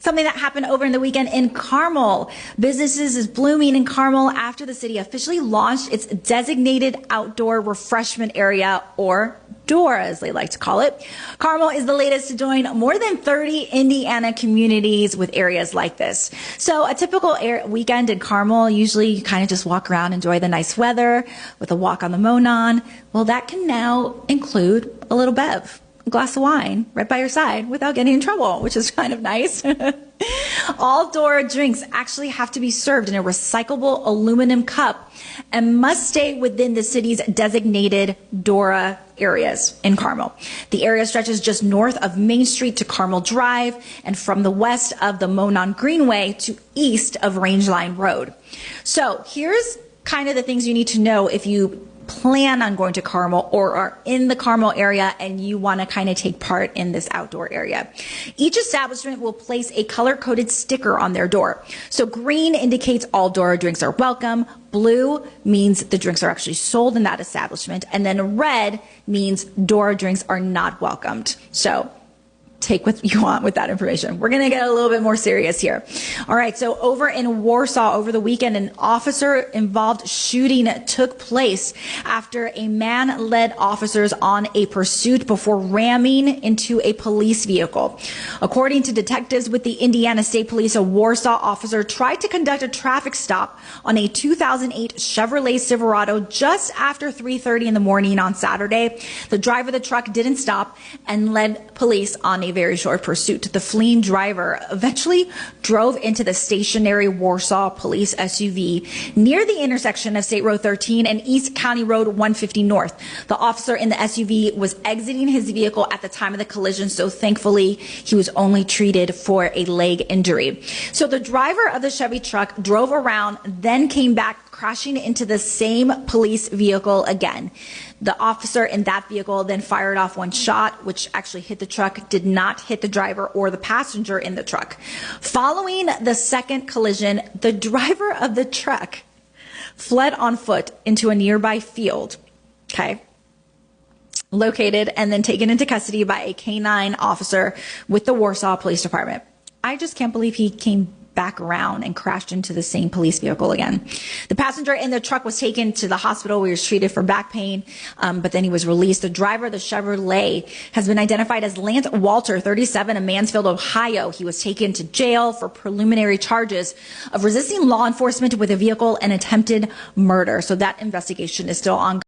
Something that happened over in the weekend in Carmel. Businesses is blooming in Carmel after the city officially launched its designated outdoor refreshment area, or DORA as they like to call it. Carmel is the latest to join more than 30 Indiana communities with areas like this. So a typical weekend in Carmel, usually you kind of just walk around, enjoy the nice weather with a walk on the Monon. Well, that can now include a little bev, a glass of wine right by your side without getting in trouble, which is kind of nice. All DORA drinks actually have to be served in a recyclable aluminum cup and must stay within the city's designated DORA areas in Carmel. The area stretches just north of Main Street to Carmel Drive and from the west of the Monon Greenway to east of Rangeline Road. So here's kind of the things you need to know if you plan on going to Carmel or are in the Carmel area and you want to kind of take part in this outdoor area. Each establishment will place a color-coded sticker on their door. So green indicates all DORA drinks are welcome, blue means the drinks are actually sold in that establishment, and then red means DORA drinks are not welcomed. So take what you want with that information. We're going to get a little bit more serious here. All right, so over in Warsaw over the weekend, an officer-involved shooting took place after a man led officers on a pursuit before ramming into a police vehicle. According to detectives with the Indiana State Police, a Warsaw officer tried to conduct a traffic stop on a 2008 Chevrolet Silverado just after 3:30 in the morning on Saturday. The driver of the truck didn't stop and led police on a very short pursuit. The fleeing driver eventually drove into the stationary Warsaw police SUV near the intersection of State Road 13 and East County Road 150 North. The officer in the SUV was exiting his vehicle at the time of the collision, so thankfully he was only treated for a leg injury. So the driver of the Chevy truck drove around, then came back, crashing into the same police vehicle again. The officer in that vehicle then fired off one shot, which actually hit the truck, did not hit the driver or the passenger in the truck. Following the second collision, the driver of the truck fled on foot into a nearby field, located and then taken into custody by a K-9 officer with the Warsaw Police Department. I just can't believe he came back around and crashed into the same police vehicle again. The passenger in the truck was taken to the hospital where he was treated for back pain, but then he was released. The driver of the Chevrolet has been identified as Lance Walter, 37, of Mansfield, Ohio. He was taken to jail for preliminary charges of resisting law enforcement with a vehicle and attempted murder. So that investigation is still ongoing.